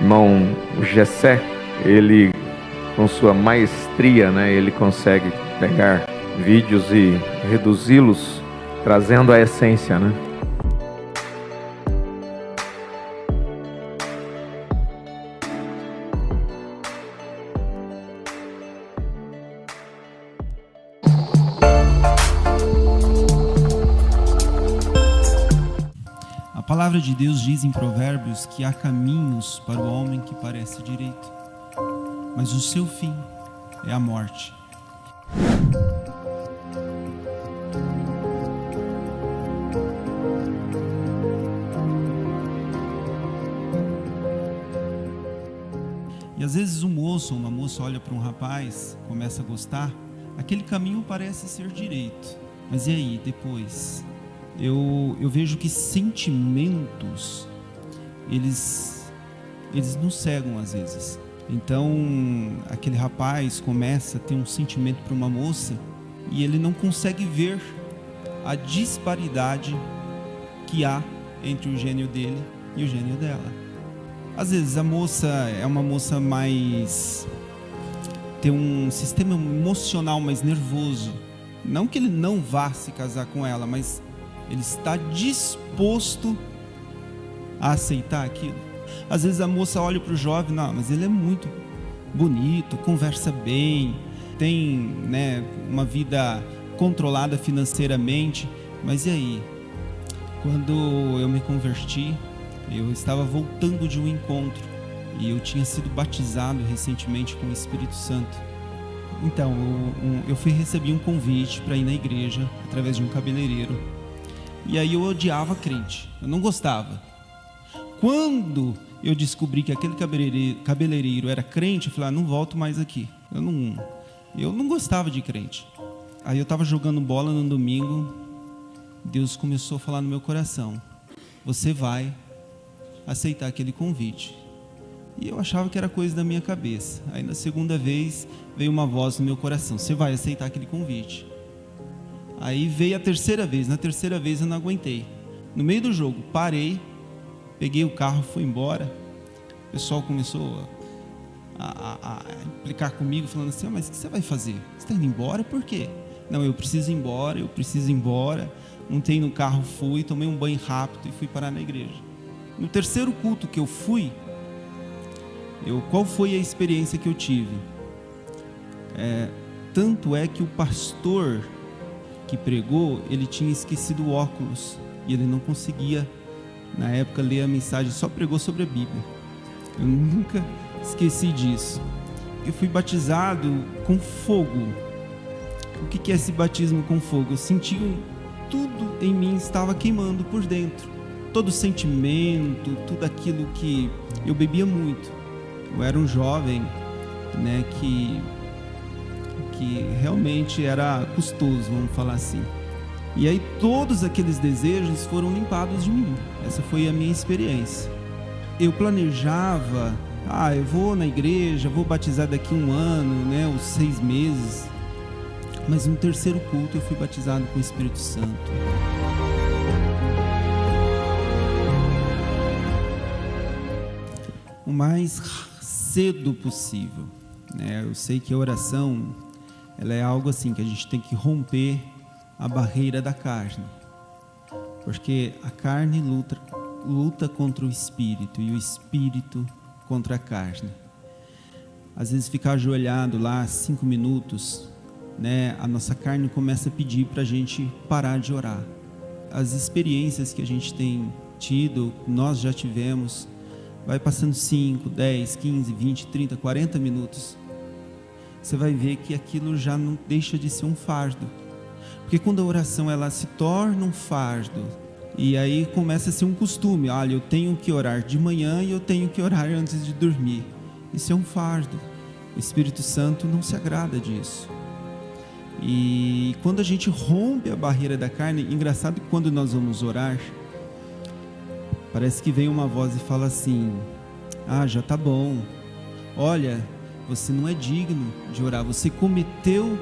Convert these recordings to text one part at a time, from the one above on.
irmão Gessé, ele com sua maestria, ele consegue pegar vídeos e reduzi-los, trazendo a essência, A palavra de Deus diz em Provérbios que há caminhos para o homem que parece direito, mas o seu fim é a morte. E às vezes um moço ou uma moça olha para um rapaz, começa a gostar, aquele caminho parece ser direito, mas e aí, depois? Eu vejo que sentimentos, eles nos cegam às vezes. Então, aquele rapaz começa a ter um sentimento para uma moça e ele não consegue ver a disparidade que há entre o gênio dele e o gênio dela. Às vezes a moça é uma moça tem um sistema emocional mais nervoso. Não que ele não vá se casar com ela, mas ele está disposto a aceitar aquilo. Às vezes a moça olha para o jovem, não, mas ele é muito bonito, conversa bem, tem uma vida controlada financeiramente, mas e aí? Quando eu me converti, eu estava voltando de um encontro e eu tinha sido batizado recentemente com o Espírito Santo. Então, eu recebi um convite para ir na igreja através de um cabeleireiro. E aí eu odiava crente, eu não gostava. Quando eu descobri que aquele cabeleireiro era crente, eu falei, não volto mais aqui. Eu não gostava de crente. Aí eu estava jogando bola no domingo, Deus começou a falar no meu coração, você vai aceitar aquele convite. E eu achava que era coisa da minha cabeça. Aí na segunda vez veio uma voz no meu coração, você vai aceitar aquele convite. Aí veio a terceira vez, na terceira vez eu não aguentei. No meio do jogo, parei, peguei o carro, fui embora. O pessoal começou a implicar comigo, falando assim, mas o que você vai fazer? Você está indo embora? Por quê? Não, eu preciso ir embora. Montei no carro, fui, tomei um banho rápido e fui parar na igreja. No terceiro culto que eu fui, qual foi a experiência que eu tive? Tanto é que o pastor que pregou, ele tinha esquecido o óculos e ele não conseguia, na época, ler a mensagem, só pregou sobre a Bíblia. Eu nunca esqueci disso. Eu fui batizado com fogo. O que é esse batismo com fogo? Eu senti tudo em mim estava queimando por dentro. Todo o sentimento, tudo aquilo que eu bebia muito. Eu era um jovem, que realmente era custoso, vamos falar assim. E aí todos aqueles desejos foram limpados de mim. Essa foi a minha experiência. Eu planejava, eu vou na igreja, vou batizar daqui um ano, os 6 meses. Mas no terceiro culto eu fui batizado com o Espírito Santo. O mais cedo possível. Eu sei que a oração, ela é algo assim que a gente tem que romper a barreira da carne, porque a carne luta contra o espírito e o espírito contra a carne. Às vezes ficar ajoelhado lá 5 minutos, a nossa carne começa a pedir para a gente parar de orar. As experiências que a gente tem tido, nós já tivemos, vai passando 5, 10, 15, 20, 30, 40 minutos, você vai ver que aquilo já não deixa de ser um fardo. Porque quando a oração ela se torna um fardo, e aí começa a ser um costume, olha, eu tenho que orar de manhã e eu tenho que orar antes de dormir. Isso é um fardo. O Espírito Santo não se agrada disso. E quando a gente rompe a barreira da carne, engraçado que quando nós vamos orar, parece que vem uma voz e fala assim, já tá bom, olha, você não é digno de orar, você cometeu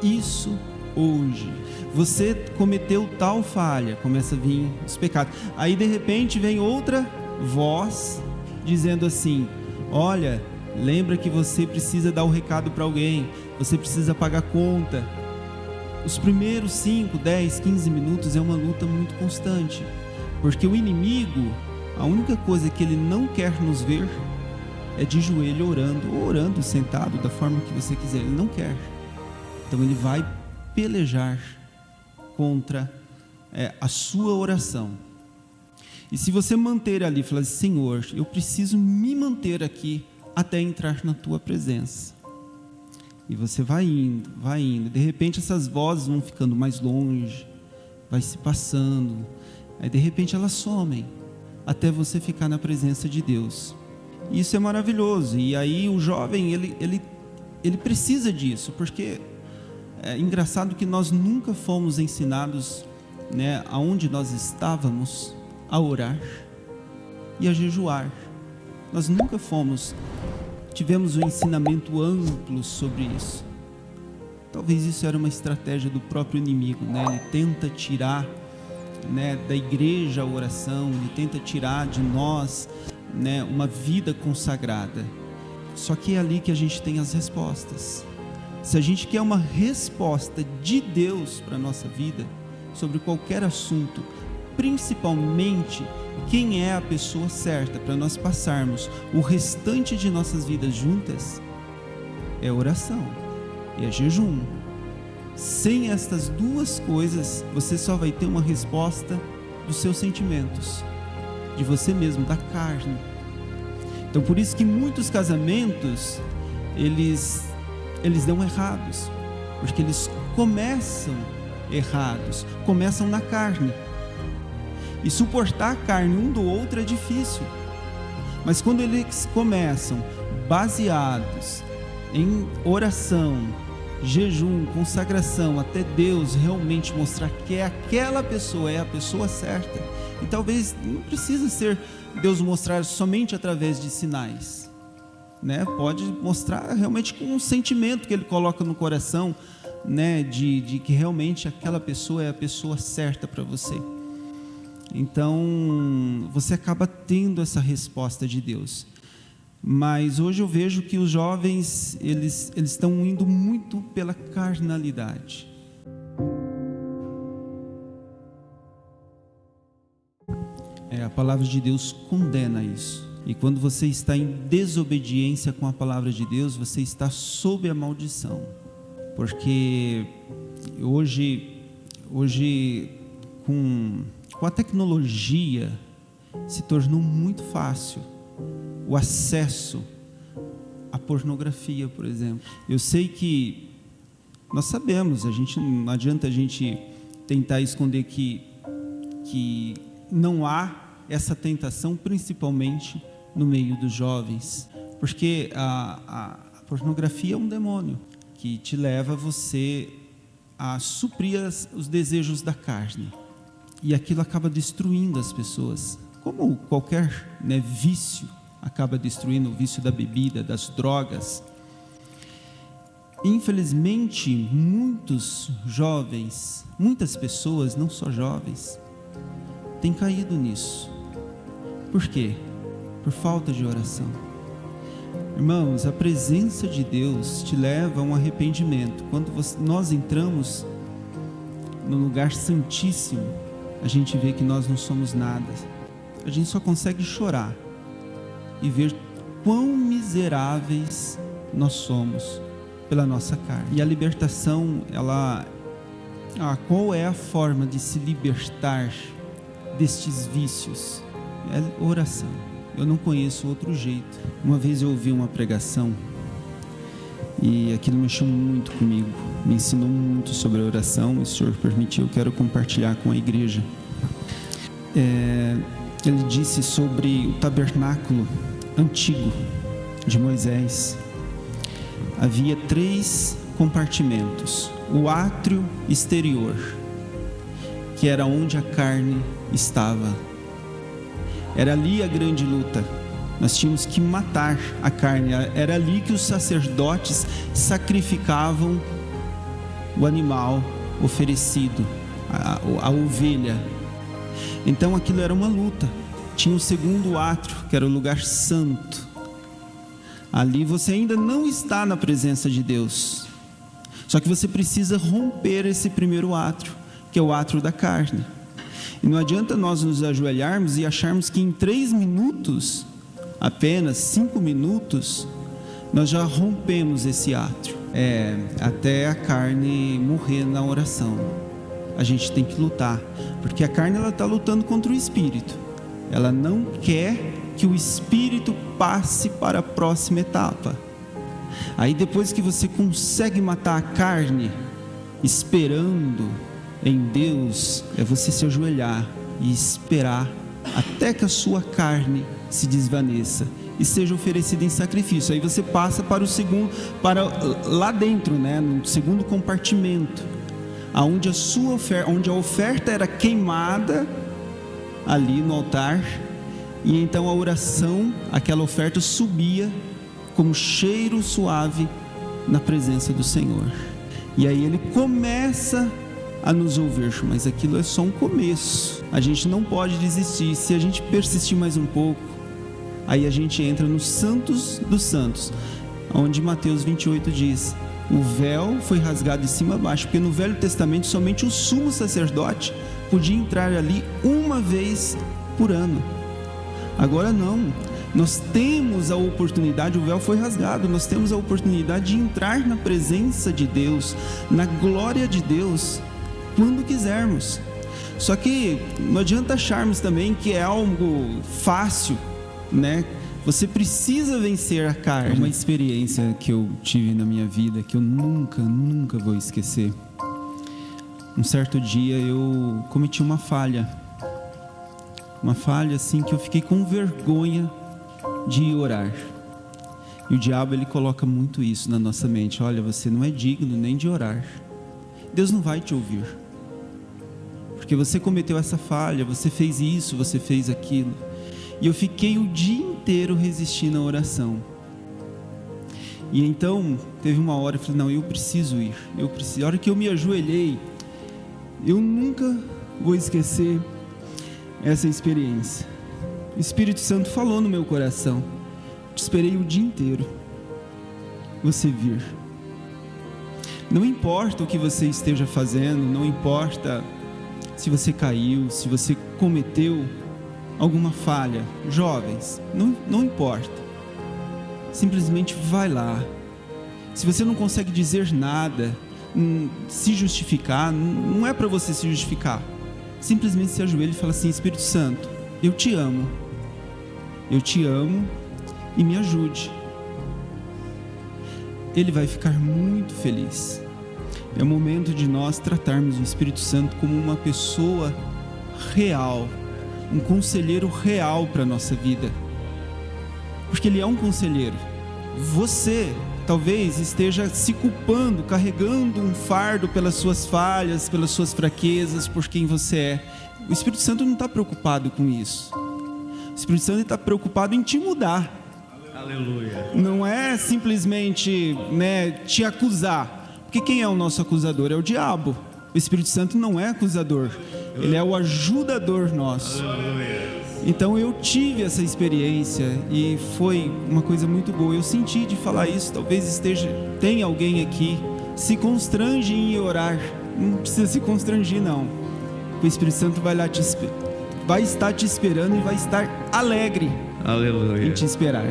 isso hoje, você cometeu tal falha, começa a vir os pecados. Aí de repente vem outra voz dizendo assim, Olha, lembra que você precisa dar o recado para alguém, você precisa pagar conta. Os primeiros 5, 10, 15 minutos é uma luta muito constante, porque o inimigo, a única coisa que ele não quer nos ver é de joelho orando, ou orando sentado, da forma que você quiser, ele não quer. Então ele vai pelejar contra a sua oração. E se você manter ali, falar assim: Senhor, eu preciso me manter aqui até entrar na tua presença. E você vai indo, de repente essas vozes vão ficando mais longe, vai se passando, aí de repente elas somem, até você ficar na presença de Deus. Isso é maravilhoso, e aí o jovem, ele precisa disso, porque é engraçado que nós nunca fomos ensinados, né, aonde nós estávamos, a orar e a jejuar. Nós nunca tivemos um ensinamento amplo sobre isso. Talvez isso era uma estratégia do próprio inimigo, né? Ele tenta tirar, né, da igreja a oração, ele tenta tirar de nós, né, uma vida consagrada. Só que é ali que a gente tem as respostas. Se a gente quer uma resposta de Deus para a nossa vida, sobre qualquer assunto, principalmente quem é a pessoa certa para nós passarmos o restante de nossas vidas juntas, é oração, é jejum. Sem estas duas coisas, você só vai ter uma resposta dos seus sentimentos, de você mesmo, da carne. Então por isso que muitos casamentos, eles dão errados, porque eles começam errados, começam na carne. E suportar a carne um do outro é difícil. Mas quando eles começam baseados em oração, jejum, consagração, até Deus realmente mostrar que aquela pessoa é a pessoa certa. E talvez não precisa ser Deus mostrar somente através de sinais, né? Pode mostrar realmente com um sentimento que Ele coloca no coração, né? De que realmente aquela pessoa é a pessoa certa para você. Então você acaba tendo essa resposta de Deus. Mas hoje eu vejo que os jovens, eles estão indo muito pela carnalidade. A palavra de Deus condena isso. E quando você está em desobediência com a palavra de Deus, você está sob a maldição. Porque hoje com a tecnologia se tornou muito fácil o acesso à pornografia, por exemplo. Eu sei que nós sabemos, não adianta a gente tentar esconder que não há essa tentação, principalmente no meio dos jovens, porque a pornografia é um demônio que te leva você a suprir os desejos da carne, e aquilo acaba destruindo as pessoas, como qualquer, né, vício acaba destruindo, o vício da bebida, das drogas. Infelizmente, muitos jovens, muitas pessoas, não só jovens, têm caído nisso. Por quê? Por falta de oração. Irmãos, a presença de Deus te leva a um arrependimento. Quando nós entramos no lugar santíssimo, a gente vê que nós não somos nada. A gente só consegue chorar e ver quão miseráveis nós somos pela nossa carne. E a libertação, qual é a forma de se libertar destes vícios? É oração. Eu não conheço outro jeito. Uma vez eu ouvi uma pregação e aquilo mexeu muito comigo, me ensinou muito sobre a oração, e o Senhor permitiu, eu quero compartilhar com a igreja. Ele disse sobre o tabernáculo antigo de Moisés. Havia 3 compartimentos: o átrio exterior, que era onde a carne estava. Era ali a grande luta. Nós tínhamos que matar a carne. Era ali que os sacerdotes sacrificavam o animal oferecido, a ovelha. Então aquilo era uma luta. Tinha o segundo átrio, que era o lugar santo, Ali você ainda não está na presença de Deus. Só que você precisa romper esse primeiro átrio, que é o átrio da carne. E não adianta nós nos ajoelharmos e acharmos que em 3 minutos, apenas 5 minutos, nós já rompemos esse átrio. Até a carne morrer na oração. A gente tem que lutar, porque a carne ela está lutando contra o espírito. Ela não quer que o espírito passe para a próxima etapa. Aí depois que você consegue matar a carne, esperando em Deus, é você se ajoelhar e esperar até que a sua carne se desvaneça e seja oferecida em sacrifício. Aí você passa para o segundo, para lá dentro, né, no segundo compartimento, aonde onde a oferta era queimada ali no altar, e então a oração, aquela oferta subia como cheiro suave na presença do Senhor. E aí Ele começa a nos ouvir, mas aquilo é só um começo. A gente não pode desistir. Se a gente persistir mais um pouco, aí a gente entra nos santos dos santos, onde Mateus 28 diz: o véu foi rasgado de cima a baixo, porque no Velho Testamento somente o sumo sacerdote podia entrar ali uma vez por ano. Agora não, nós temos a oportunidade, o véu foi rasgado, nós temos a oportunidade de entrar na presença de Deus, na glória de Deus, quando quisermos. Só que não adianta acharmos também que é algo fácil, né? Você precisa vencer a carne. Uma experiência que eu tive na minha vida que eu nunca vou esquecer. Um certo dia eu cometi uma falha assim que eu fiquei com vergonha de orar. E o diabo ele coloca muito isso na nossa mente: olha, você não é digno nem de orar, Deus não vai te ouvir, porque você cometeu essa falha, você fez isso, você fez aquilo. E eu fiquei o dia inteiro resistindo à oração. E então teve uma hora eu falei: não, eu preciso ir, A hora que eu me ajoelhei, eu nunca vou esquecer essa experiência. O Espírito Santo falou no meu coração: te esperei o dia inteiro, você vir. Não importa o que você esteja fazendo, não importa se você caiu, se você cometeu alguma falha. Jovens, não importa, simplesmente vai lá. Se você não consegue dizer nada, se justificar, não é para você se justificar, simplesmente se ajoelha e fala assim: Espírito Santo, eu te amo e me ajude. Ele vai ficar muito feliz. É o momento de nós tratarmos o Espírito Santo como uma pessoa real, um conselheiro real para a nossa vida, porque Ele é um conselheiro. Você talvez esteja se culpando, carregando um fardo pelas suas falhas, pelas suas fraquezas, por quem você é. O Espírito Santo não está preocupado com isso. O Espírito Santo está preocupado em te mudar. Aleluia. Não é simplesmente, te acusar, porque quem é o nosso acusador? É o diabo. O Espírito Santo não é acusador, ele é o ajudador nosso. Então eu tive essa experiência e foi uma coisa muito boa. Eu senti de falar isso. Talvez tem alguém aqui se constrange em orar. Não precisa se constranger, não. O Espírito Santo vai estar te esperando e vai estar alegre, aleluia, em te esperar.